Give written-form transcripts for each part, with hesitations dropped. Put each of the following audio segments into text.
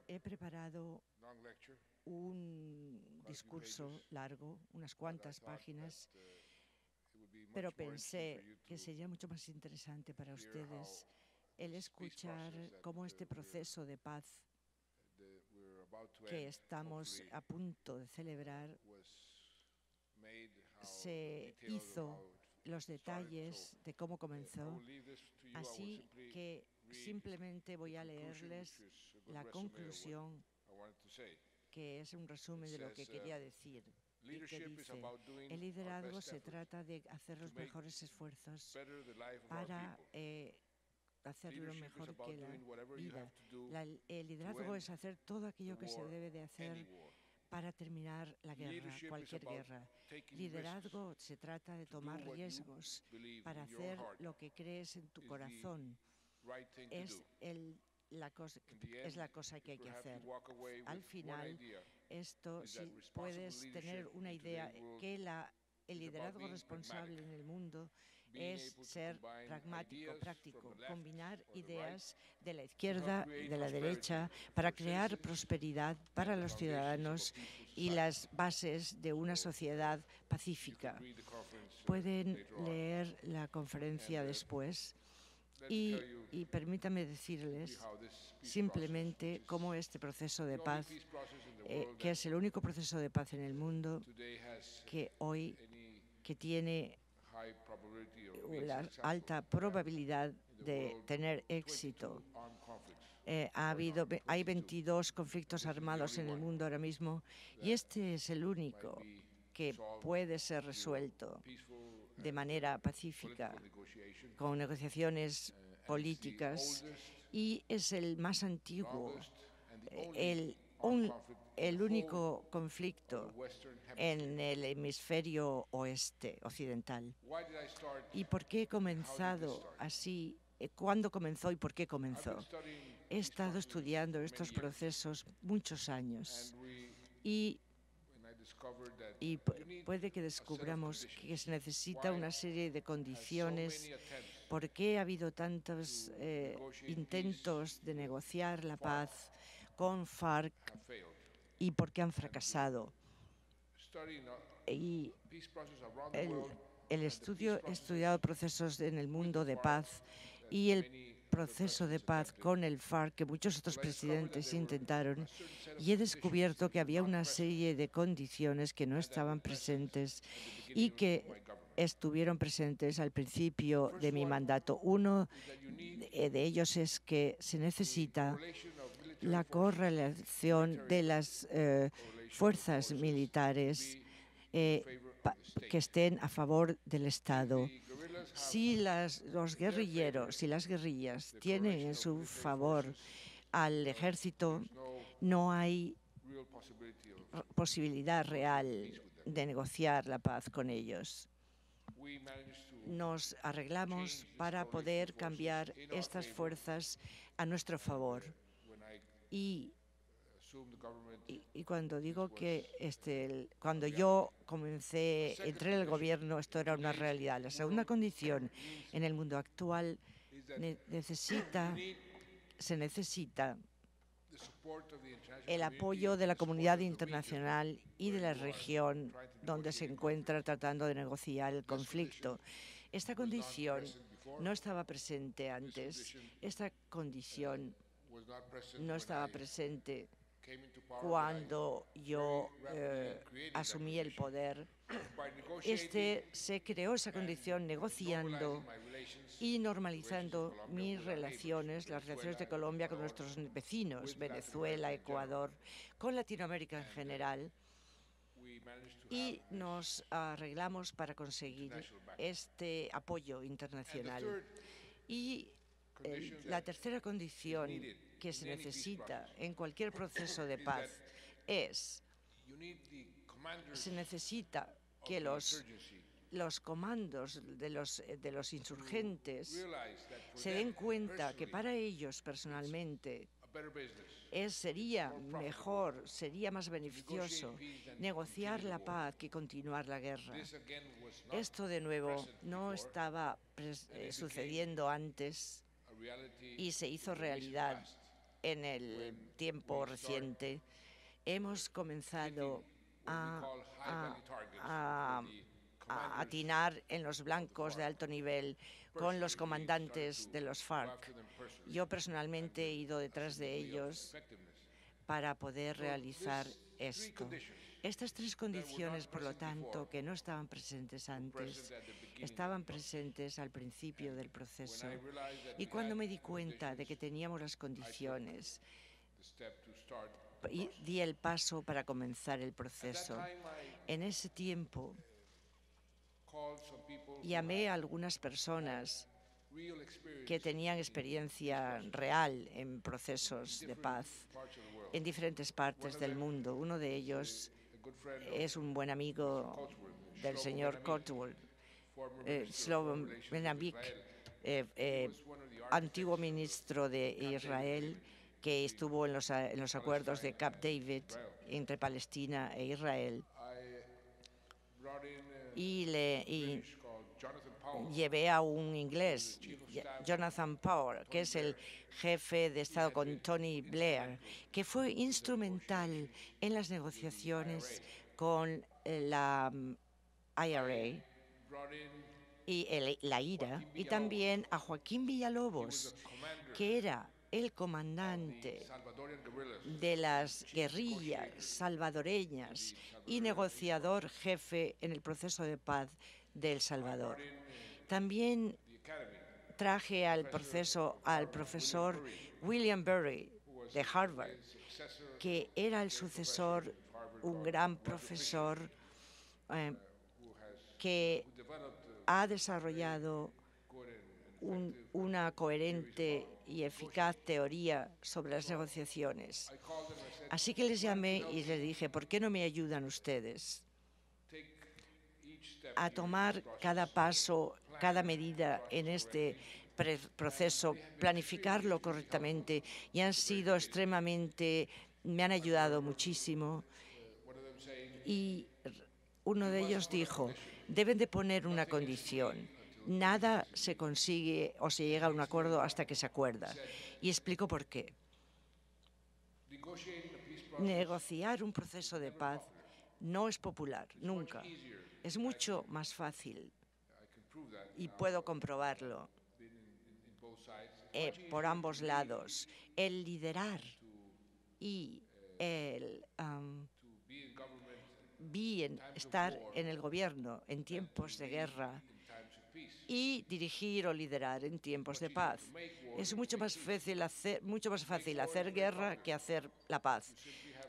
He preparado un discurso largo, unas cuantas páginas, pero pensé que sería mucho más interesante para ustedes el escuchar cómo este proceso de paz que estamos a punto de celebrar se hizo, los detalles de cómo comenzó. Así que simplemente voy a leerles la conclusión, que es un resumen de lo que quería decir. Y que dice: el liderazgo se trata de hacer los mejores esfuerzos para hacerlo mejor que la vida. El liderazgo es hacer todo aquello que se debe de hacer para terminar la guerra, cualquier guerra. Liderazgo se trata de tomar riesgos para hacer lo que crees en tu corazón. Es la cosa que hay que hacer. Al final, esto, si puedes tener una idea que el liderazgo responsable en el mundo es ser pragmático, práctico, combinar ideas de la izquierda y de la derecha para crear prosperidad para los ciudadanos y las bases de una sociedad pacífica. Pueden leer la conferencia después y permítanme decirles simplemente cómo este proceso de paz, que es el único proceso de paz en el mundo que hoy tiene la alta probabilidad de tener éxito. Hay 22 conflictos armados en el mundo ahora mismo y este es el único que puede ser resuelto de manera pacífica, con negociaciones políticas, y es el más antiguo, el único conflicto en el hemisferio oeste, occidental. ¿Y por qué he comenzado así? ¿Cuándo comenzó y por qué comenzó? He estado estudiando estos procesos muchos años y puede que descubramos que se necesita una serie de condiciones. ¿Por qué ha habido tantos intentos de negociar la paz con FARC y por qué han fracasado? Y he estudiado procesos en el mundo de paz y el proceso de paz con el FARC que muchos otros presidentes intentaron, y he descubierto que había una serie de condiciones que no estaban presentes y que estuvieron presentes al principio de mi mandato. Uno de ellos es que se necesita la correlación de las fuerzas militares que estén a favor del Estado. Si los guerrilleros y las guerrillas tienen en su favor al ejército, no hay posibilidad real de negociar la paz con ellos. Nos arreglamos para poder cambiar estas fuerzas a nuestro favor. Y cuando digo que cuando yo entré en el gobierno, esto era una realidad. La segunda condición en el mundo actual se necesita el apoyo de la comunidad internacional y de la región donde se encuentra tratando de negociar el conflicto. Esta condición no estaba presente antes. Esta condición no estaba presente cuando yo asumí el poder. Se creó esa condición negociando y normalizando las relaciones de Colombia con nuestros vecinos, Venezuela, Ecuador, con Latinoamérica en general, y nos arreglamos para conseguir este apoyo internacional. Y la tercera condición que se necesita en cualquier proceso de paz se necesita que los comandos de los insurgentes se den cuenta que para ellos personalmente Sería mejor, sería más beneficioso negociar la paz que continuar la guerra. Esto de nuevo no estaba sucediendo antes y se hizo realidad en el tiempo reciente. Hemos comenzado a atinar en los blancos de alto nivel con los comandantes de los FARC. Yo personalmente he ido detrás de ellos para poder realizar esto. Estas tres condiciones, por lo tanto, que no estaban presentes antes, estaban presentes al principio del proceso. Y cuando me di cuenta de que teníamos las condiciones, di el paso para comenzar el proceso. En ese tiempo, llamé a algunas personas que tenían experiencia real en procesos de paz en diferentes partes del mundo. Uno de ellos es un buen amigo del señor Cotswold, Shlomo Ben-Amik, antiguo ministro de Israel, que estuvo en los acuerdos de Camp David entre Palestina e Israel. Y llevé a un inglés, Jonathan Power, que es el jefe de Estado con Tony Blair, que fue instrumental en las negociaciones con la IRA y la IRA, y también a Joaquín Villalobos, que era el comandante de las guerrillas salvadoreñas y negociador jefe en el proceso de paz de El Salvador. También traje al profesor William Burry de Harvard, que era el sucesor, un gran profesor que ha desarrollado una coherente y eficaz teoría sobre las negociaciones. Así que les llamé y les dije, ¿por qué no me ayudan ustedes a tomar cada paso, cada medida en este proceso, planificarlo correctamente? Y han sido me han ayudado muchísimo. Y uno de ellos dijo, deben de poner una condición. Nada se consigue o se llega a un acuerdo hasta que se acuerda. Y explico por qué. Negociar un proceso de paz no es popular, nunca. Es mucho más fácil, y puedo comprobarlo por ambos lados, el liderar y el estar en el gobierno en tiempos de guerra y dirigir o liderar en tiempos de paz. Es mucho más fácil hacer guerra que hacer la paz.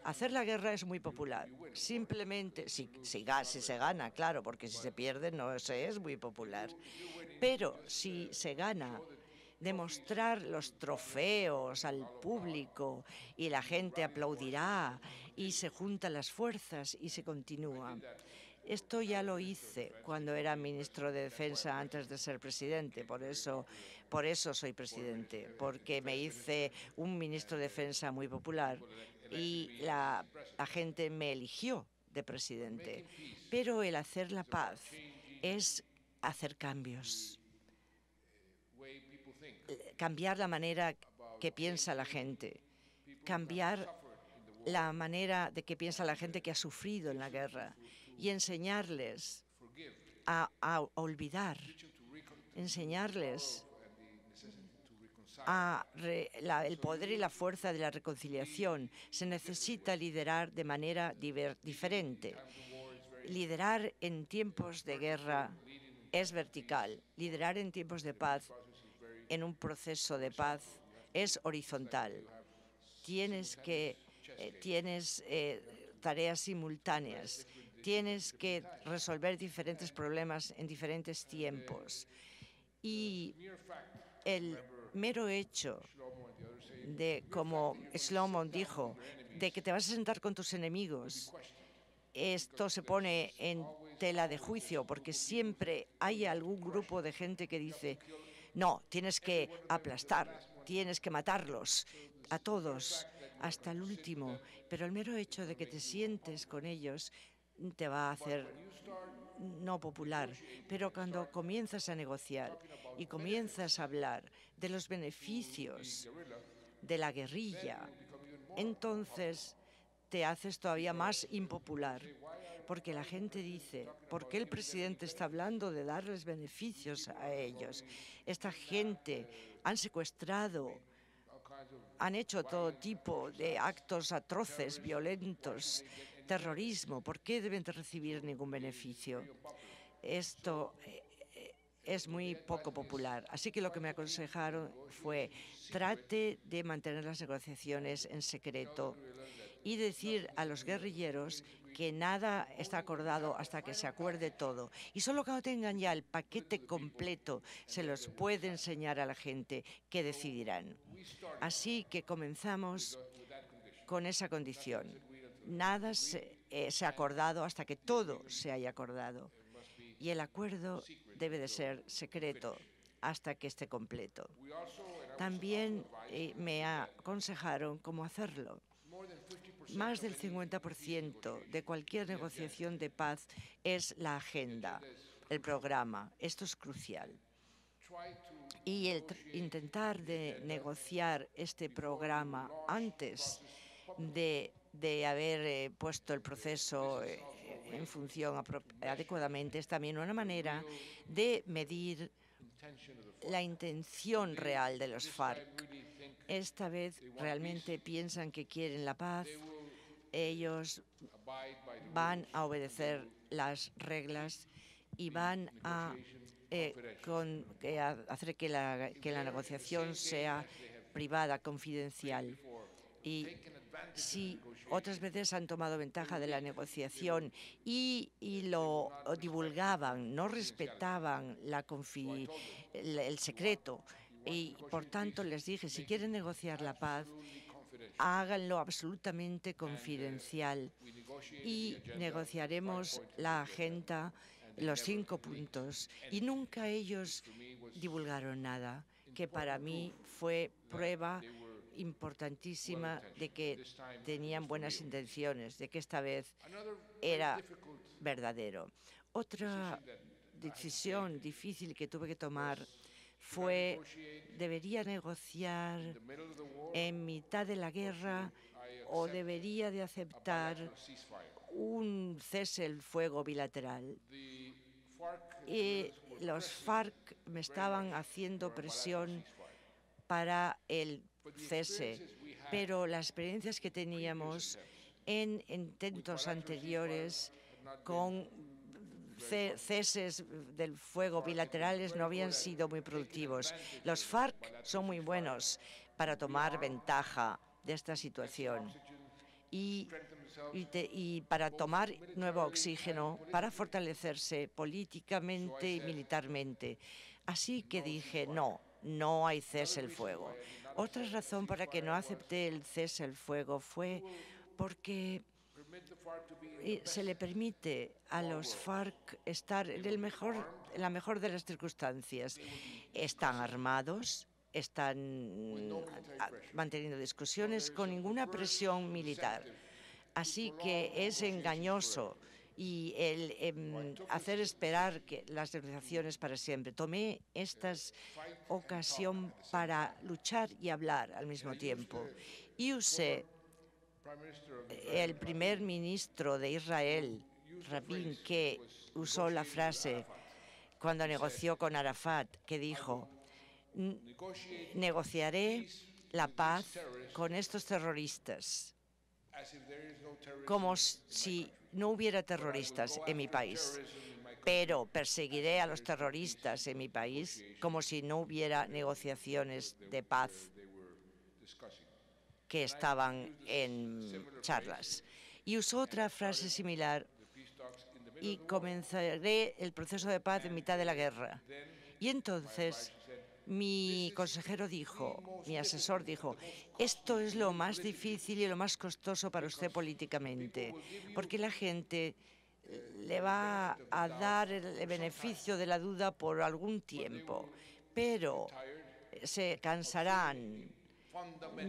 Hacer la guerra es muy popular. Simplemente, si se gana, claro, porque si se pierde no se es muy popular. Pero si se gana, demostrar los trofeos al público y la gente aplaudirá y se juntan las fuerzas y se continúa. Esto ya lo hice cuando era ministro de Defensa antes de ser presidente. Por eso soy presidente, porque me hice un ministro de Defensa muy popular y la gente me eligió de presidente. Pero el hacer la paz es hacer cambios, cambiar la manera que piensa la gente, cambiar la manera de que piensa la gente que ha sufrido en la guerra y enseñarles a olvidar, enseñarles el poder y la fuerza de la reconciliación. Se necesita liderar de manera diferente. Liderar en tiempos de guerra es vertical. Liderar en tiempos de paz, en un proceso de paz, es horizontal. Tienes tareas simultáneas. Tienes que resolver diferentes problemas en diferentes tiempos. Y el mero hecho de, como Shlomo dijo, de que te vas a sentar con tus enemigos, esto se pone en tela de juicio, porque siempre hay algún grupo de gente que dice, no, tienes que aplastar, tienes que matarlos, a todos, hasta el último, pero el mero hecho de que te sientes con ellos te va a hacer no popular. Pero cuando comienzas a negociar y comienzas a hablar de los beneficios de la guerrilla, entonces te haces todavía más impopular, porque la gente dice, ¿por qué el presidente está hablando de darles beneficios a ellos? Esta gente han secuestrado, han hecho todo tipo de actos atroces, violentos, terrorismo. ¿Por qué deben de recibir ningún beneficio? Esto es muy poco popular. Así que lo que me aconsejaron fue trate de mantener las negociaciones en secreto y decir a los guerrilleros que nada está acordado hasta que se acuerde todo. Y solo cuando tengan ya el paquete completo se los puede enseñar a la gente que decidirán. Así que comenzamos con esa condición. Nada se ha acordado hasta que todo se haya acordado. Y el acuerdo debe de ser secreto hasta que esté completo. También me aconsejaron cómo hacerlo. Más del 50% de cualquier negociación de paz es la agenda, el programa. Esto es crucial. Y intentar de negociar este programa antes de haber puesto el proceso en función adecuadamente es también una manera de medir la intención real de los FARC. Esta vez realmente piensan que quieren la paz. Ellos van a obedecer las reglas y van a hacer que la negociación sea privada, confidencial. Y si otras veces han tomado ventaja de la negociación y lo divulgaban, no respetaban el secreto, y por tanto les dije, si quieren negociar la paz, háganlo absolutamente confidencial y negociaremos la agenda, los 5 puntos. Y nunca ellos divulgaron nada, que para mí fue prueba importantísima de que tenían buenas intenciones, de que esta vez era verdadero. Otra decisión difícil que tuve que tomar fue, ¿debería negociar en mitad de la guerra o debería de aceptar un cese el fuego bilateral? Y los FARC me estaban haciendo presión para el cese, pero las experiencias que teníamos en intentos anteriores con ceses del fuego bilaterales no habían sido muy productivos. Los FARC son muy buenos para tomar ventaja de esta situación y para tomar nuevo oxígeno, para fortalecerse políticamente y militarmente. Así que dije, no hay cese el fuego. Otra razón para que no acepté el cese el fuego fue porque se le permite a los FARC estar en la mejor de las circunstancias. Están armados, están manteniendo discusiones con ninguna presión militar. Así que es engañoso y hacer esperar que las negociaciones para siempre. Tomé esta ocasión para luchar y hablar al mismo tiempo. Y usé el primer ministro de Israel, Rabin, que usó la frase cuando negoció con Arafat, que dijo, negociaré la paz con estos terroristas, como si no hubiera terroristas en mi país, pero perseguiré a los terroristas en mi país como si no hubiera negociaciones de paz que estaban en charlas. Y usó otra frase similar, y comenzaré el proceso de paz en mitad de la guerra. Y entonces mi consejero dijo, mi asesor dijo, esto es lo más difícil y lo más costoso para usted políticamente, porque la gente le va a dar el beneficio de la duda por algún tiempo, pero se cansarán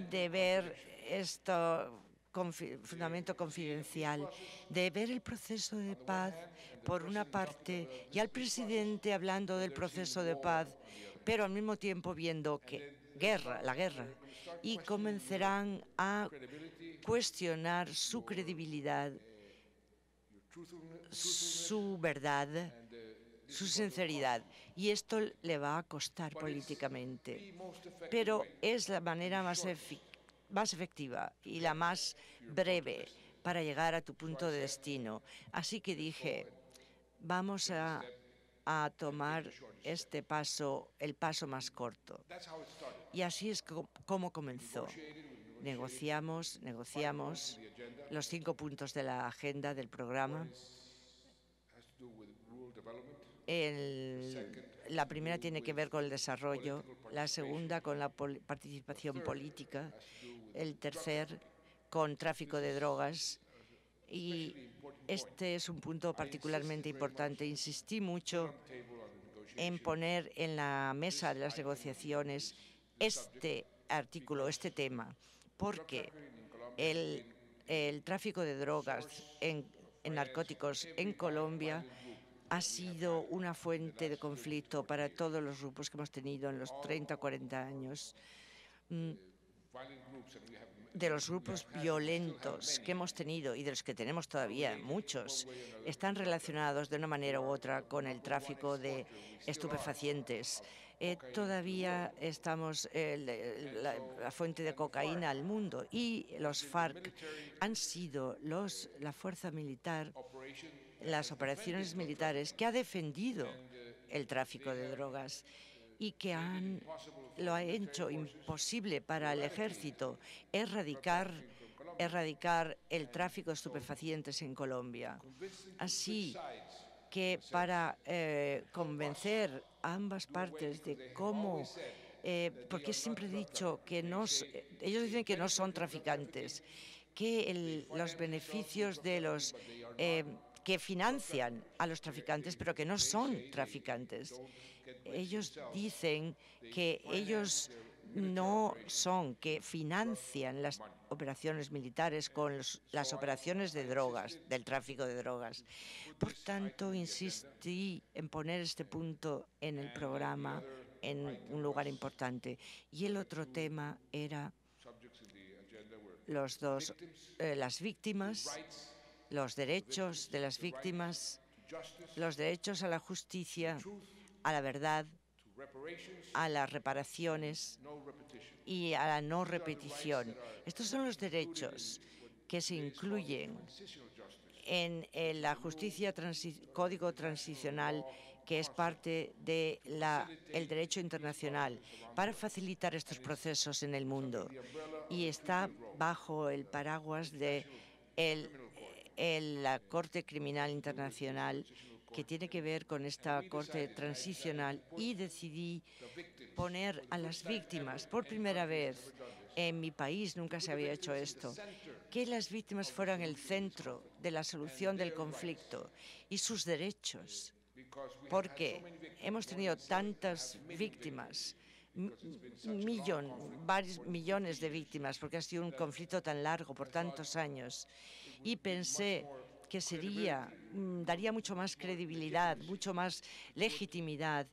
de ver esto fundamento confidencial, de ver el proceso de paz por una parte y al presidente hablando del proceso de paz, pero al mismo tiempo viendo que la guerra, y comenzarán a cuestionar su credibilidad, su verdad, su sinceridad, y esto le va a costar políticamente. Pero es la manera más efectiva y la más breve para llegar a tu punto de destino. Así que dije, vamos a tomar este paso, el paso más corto. Y así es como comenzó. Negociamos los 5 puntos de la agenda del programa. La primera tiene que ver con el desarrollo, la segunda con la participación política, el tercer con tráfico de drogas, y este es un punto particularmente importante. Insistí mucho en poner en la mesa de las negociaciones este artículo, este tema, porque el tráfico de drogas en narcóticos en Colombia ha sido una fuente de conflicto para todos los grupos que hemos tenido en los 30 o 40 años. De los grupos violentos que hemos tenido y de los que tenemos todavía, muchos, están relacionados de una manera u otra con el tráfico de estupefacientes. Todavía estamos la fuente de cocaína al mundo, y los FARC han sido la fuerza militar, las operaciones militares que ha defendido el tráfico de drogas y que lo ha hecho imposible para el ejército erradicar el tráfico de estupefacientes en Colombia. Así que para convencer a ambas partes de cómo, porque siempre he dicho que ellos dicen que no son traficantes, que los beneficios de los que financian a los traficantes, pero que no son traficantes. Ellos dicen que ellos no son, que financian las operaciones militares con las operaciones de drogas, del tráfico de drogas. Por tanto, insistí en poner este punto en el programa en un lugar importante. Y el otro tema era las víctimas, los derechos de las víctimas, los derechos a la justicia, a la verdad, a las reparaciones y a la no repetición. Estos son los derechos que se incluyen en la justicia código transicional, que es parte del derecho internacional, para facilitar estos procesos en el mundo, y está bajo el paraguas de la Corte Criminal Internacional, que tiene que ver con esta Corte Transicional, y decidí poner a las víctimas por primera vez. En mi país nunca se había hecho esto, que las víctimas fueran el centro de la solución del conflicto y sus derechos, porque hemos tenido tantas víctimas, varios millones de víctimas, porque ha sido un conflicto tan largo por tantos años, y pensé que daría mucho más credibilidad, mucho más legitimidad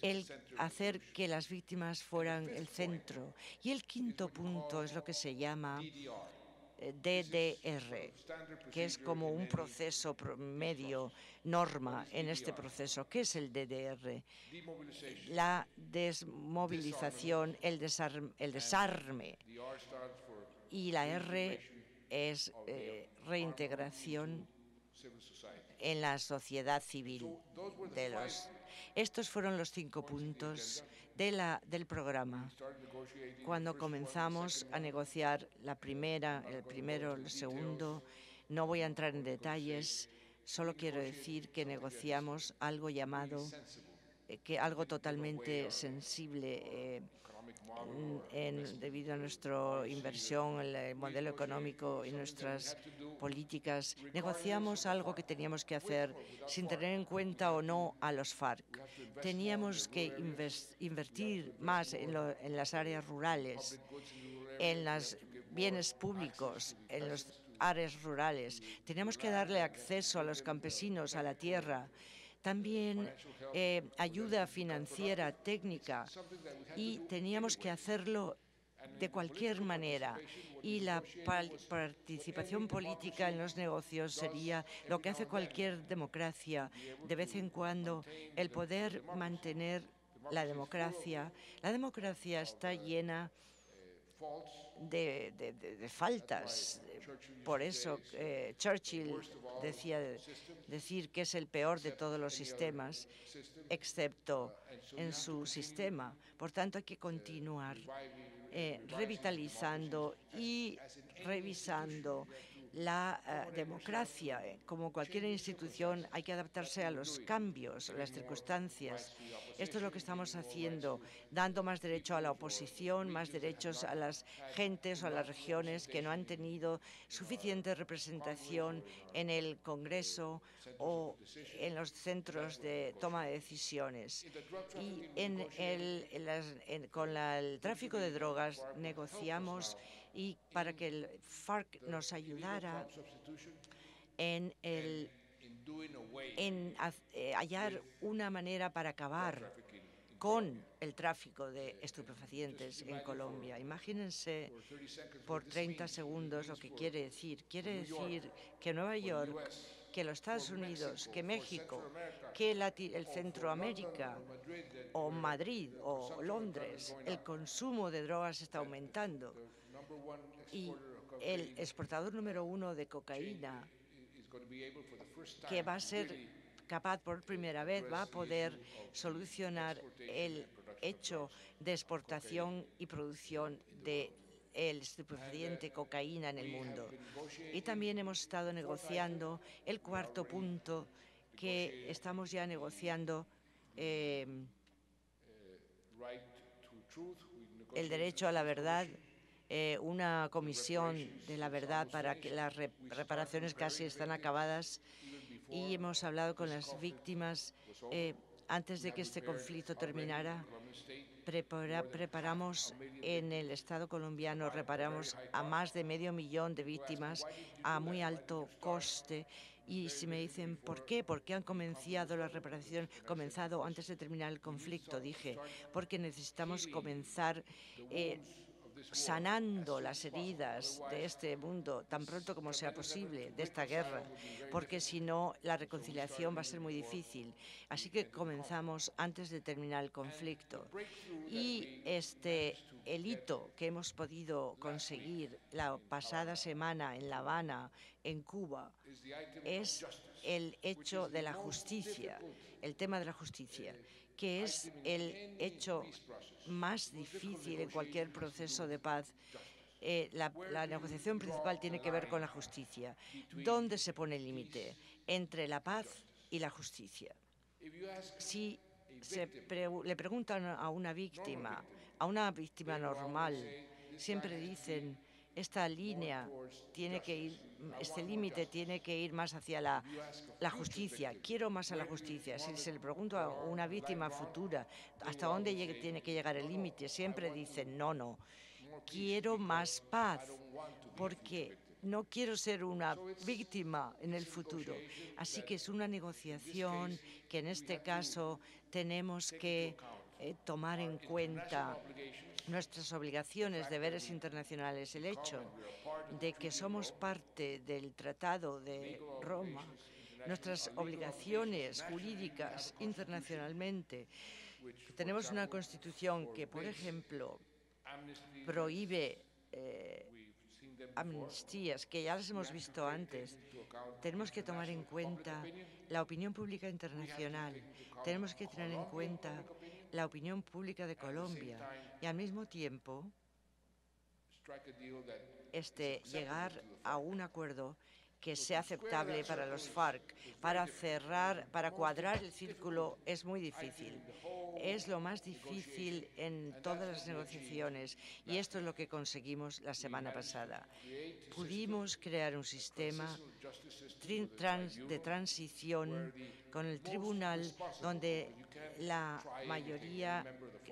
el hacer que las víctimas fueran el centro. Y el quinto punto es lo que se llama DDR, que es como un proceso medio, norma en este proceso. ¿Qué es el DDR? La desmovilización, el desarme, y la R es reintegración en la sociedad civil. Estos fueron los 5 puntos del programa. Cuando comenzamos a negociar el primero, el segundo, no voy a entrar en detalles, solo quiero decir que negociamos algo llamado, algo totalmente sensible debido a nuestra inversión, el modelo económico y nuestras políticas. Negociamos algo que teníamos que hacer sin tener en cuenta o no a los FARC. Teníamos que invertir más en las áreas rurales, en los bienes públicos, en las áreas rurales. Teníamos que darle acceso a los campesinos a la tierra. También ayuda financiera, técnica, y teníamos que hacerlo de cualquier manera. Y la participación política en los negocios sería lo que hace cualquier democracia. De vez en cuando, el poder mantener la democracia. La democracia está llena de faltas. Por eso Churchill decía decir que es el peor de todos los sistemas, excepto en su sistema. Por tanto, hay que continuar revitalizando y revisando la democracia. Como cualquier institución, hay que adaptarse a los cambios, a las circunstancias. Esto es lo que estamos haciendo, dando más derecho a la oposición, más derechos a las gentes o a las regiones que no han tenido suficiente representación en el Congreso o en los centros de toma de decisiones. Y con el tráfico de drogas negociamos y para que el FARC nos ayudara en hallar una manera para acabar con el tráfico de estupefacientes en Colombia. Imagínense por 30 segundos lo que quiere decir. Quiere decir que Nueva York, que los Estados Unidos, que México, que el Centroamérica, o Madrid o Londres, el consumo de drogas está aumentando y el exportador número 1 de cocaína, que va a ser capaz por primera vez, va a poder solucionar el hecho de exportación y producción de el estupefaciente cocaína en el mundo. Y también hemos estado negociando el cuarto punto, que estamos ya negociando el derecho a la verdad, una comisión de la verdad para que las reparaciones casi están acabadas, y hemos hablado con las víctimas antes de que este conflicto terminara. Preparamos en el Estado colombiano, reparamos a más de 500.000 de víctimas a muy alto coste. Y si me dicen, ¿por qué? ¿Por qué han comenzado la reparación antes de terminar el conflicto? Dije, porque necesitamos comenzar sanando las heridas de este mundo tan pronto como sea posible, de esta guerra, porque si no, la reconciliación va a ser muy difícil. Así que comenzamos antes de terminar el conflicto. Y el hito que hemos podido conseguir la pasada semana en La Habana, en Cuba, es el hecho de la justicia, el tema de la justicia, que es el hecho más difícil en cualquier proceso de paz. La negociación principal tiene que ver con la justicia. ¿Dónde se pone el límite entre la paz y la justicia? Si le preguntan a una víctima normal, siempre dicen, esta línea tiene que ir, este límite tiene que ir más hacia la justicia. Quiero más a la justicia. Si se le pregunta a una víctima futura hasta dónde tiene que llegar el límite, siempre dicen, no, quiero más paz, porque no quiero ser una víctima en el futuro. Así que es una negociación que en este caso tenemos que tomar en cuenta nuestras obligaciones, deberes internacionales, el hecho de que somos parte del Tratado de Roma, nuestras obligaciones jurídicas internacionalmente. Tenemos una Constitución que, por ejemplo, prohíbe amnistías, que ya las hemos visto antes. Tenemos que tomar en cuenta la opinión pública internacional, tenemos que tener en cuenta la opinión pública de Colombia y al mismo tiempo llegar a un acuerdo que sea aceptable para los FARC. Para cuadrar el círculo es muy difícil. Es lo más difícil en todas las negociaciones, y esto es lo que conseguimos la semana pasada. Pudimos crear un sistema de transición con el tribunal, donde la mayoría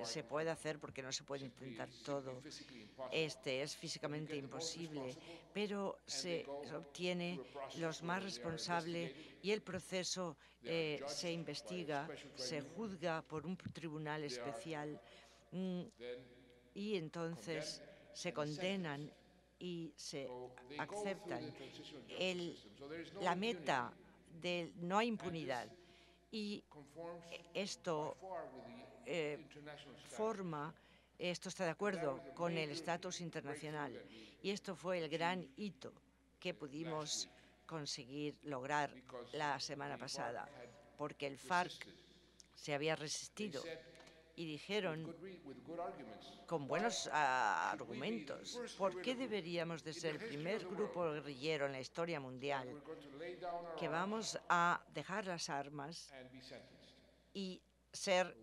se puede hacer, porque no se puede intentar todo. Este es físicamente imposible, pero se obtiene los más responsables y el proceso se investiga, se juzga por un tribunal especial y entonces se condenan y se aceptan. La meta de no hay impunidad, y esto esto está de acuerdo con el estatus internacional, y esto fue el gran hito que pudimos conseguir lograr la semana pasada, porque el FARC se había resistido y dijeron con buenos argumentos: ¿por qué deberíamos de ser el primer grupo guerrillero en la historia mundial que vamos a dejar las armas y ser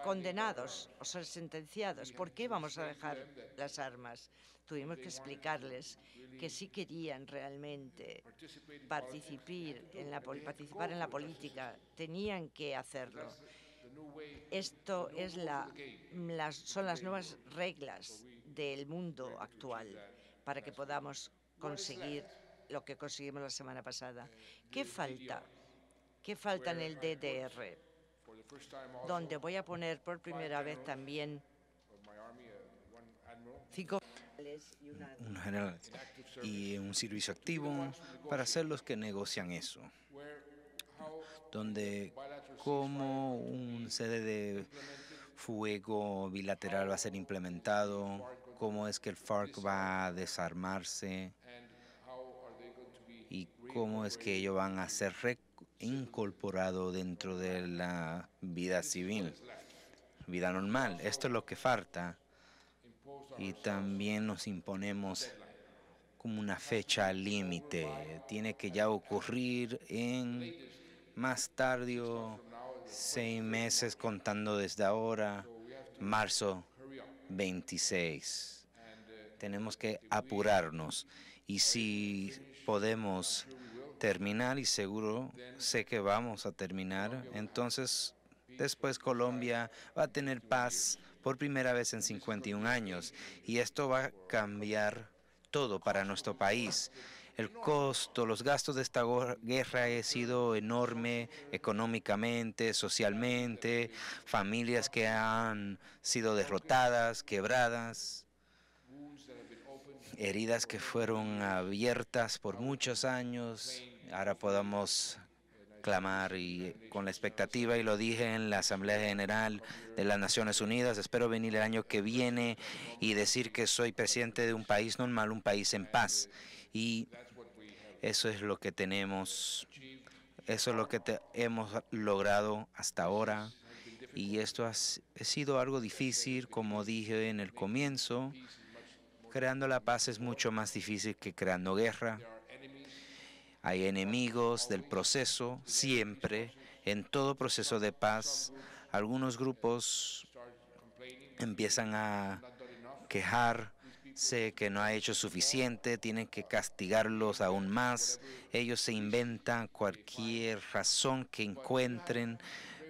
condenados o ser sentenciados? ¿Por qué vamos a dejar las armas? Tuvimos que explicarles que si querían realmente participar en la política, tenían que hacerlo. Esto son las nuevas reglas del mundo actual para que podamos conseguir lo que conseguimos la semana pasada. ¿Qué falta? ¿Qué falta en el DDR? Donde voy a poner por primera vez también 5 generales y un servicio activo para ser los que negocian eso, donde cómo un cese de fuego bilateral va a ser implementado, cómo es que el FARC va a desarmarse y cómo es que ellos van a ser incorporados dentro de la vida civil, vida normal. Esto es lo que falta, y también nos imponemos como una fecha límite. Tiene que ya ocurrir en más tarde 6 meses contando desde ahora, marzo 26. Tenemos que apurarnos, y si podemos terminar, y seguro sé que vamos a terminar, entonces después Colombia va a tener paz por primera vez en 51 años, y esto va a cambiar todo para nuestro país. El costo, los gastos de esta guerra ha sido enorme económicamente, socialmente, familias que han sido derrotadas, quebradas, heridas que fueron abiertas por muchos años. Ahora podamos clamar, y con la expectativa, y lo dije en la Asamblea General de las Naciones Unidas, espero venir el año que viene y decir que soy presidente de un país normal, un país en paz. Y eso es lo que tenemos, eso es lo que hemos logrado hasta ahora. Y esto ha sido algo difícil, como dije en el comienzo. Creando la paz es mucho más difícil que creando guerra. Hay enemigos del proceso, siempre, en todo proceso de paz. Algunos grupos empiezan a quejarse que no ha hecho suficiente, tienen que castigarlos aún más. Ellos se inventan cualquier razón que encuentren.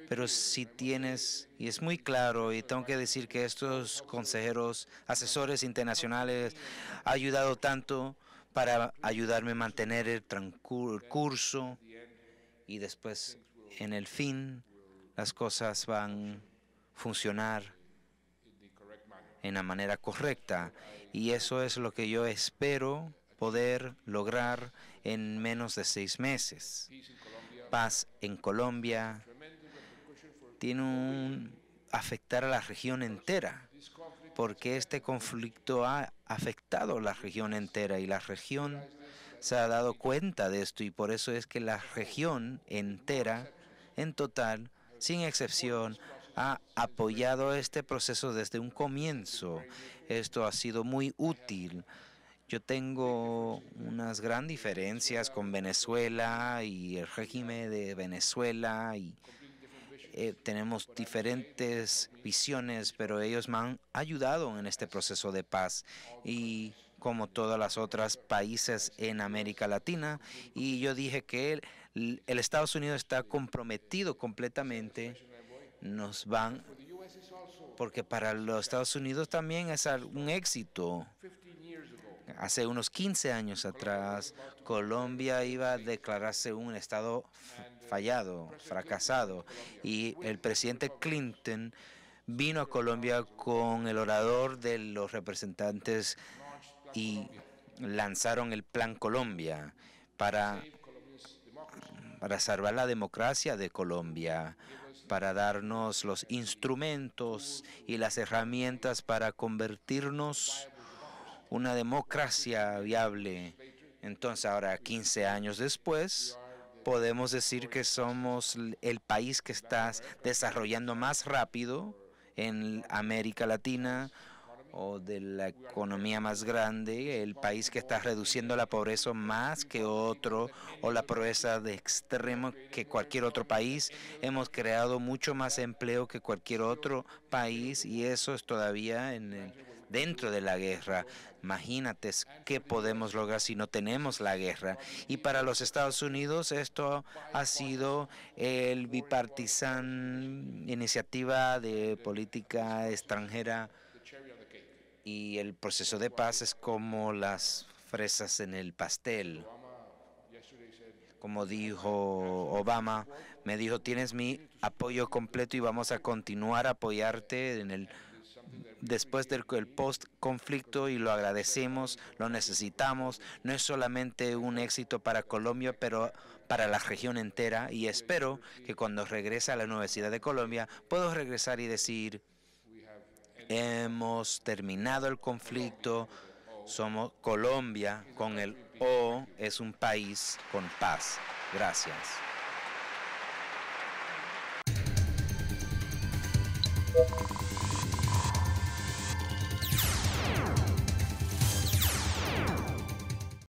Pero si tienes, y es muy claro, y tengo que decir que estos consejeros, asesores internacionales, han ayudado tanto para ayudarme a mantener el curso, y después, en el fin, las cosas van a funcionar en la manera correcta. Y eso es lo que yo espero poder lograr en menos de 6 meses. Paz en Colombia tiene afectar a la región entera, porque este conflicto ha afectado a la región entera, y la región se ha dado cuenta de esto, y por eso es que la región entera, en total, sin excepción, ha apoyado este proceso desde un comienzo. Esto ha sido muy útil. Yo tengo unas grandes diferencias con Venezuela y el régimen de Venezuela, y tenemos diferentes visiones, pero ellos me han ayudado en este proceso de paz, y como todas las otras países en América Latina. Y yo dije que el Estados Unidos está comprometido completamente. Nos van, porque para los Estados Unidos también es un éxito. Hace unos 15 años atrás, Colombia iba a declararse un estado fallado, fracasado, y el presidente Clinton vino a Colombia con el orador de los representantes y lanzaron el Plan Colombia para salvar la democracia de Colombia, para darnos los instrumentos y las herramientas para convertirnos una democracia viable. Entonces, ahora, 15 años después, podemos decir que somos el país que está desarrollando más rápido en América Latina, o de la economía más grande, el país que está reduciendo la pobreza más que otro, o la pobreza de extremo que cualquier otro país. Hemos creado mucho más empleo que cualquier otro país, y eso es todavía dentro de la guerra. Imagínate qué podemos lograr si no tenemos la guerra. Y para los Estados Unidos esto ha sido el bipartisan iniciativa de política extranjera, y el proceso de paz es como las fresas en el pastel. Como dijo Obama, me dijo, tienes mi apoyo completo y vamos a continuar a apoyarte después del post-conflicto, y lo agradecemos, lo necesitamos. No es solamente un éxito para Colombia, pero para la región entera, y espero que cuando regrese a la Universidad de Colombia puedo regresar y decir, hemos terminado el conflicto, somos Colombia con el O, es un país con paz. Gracias.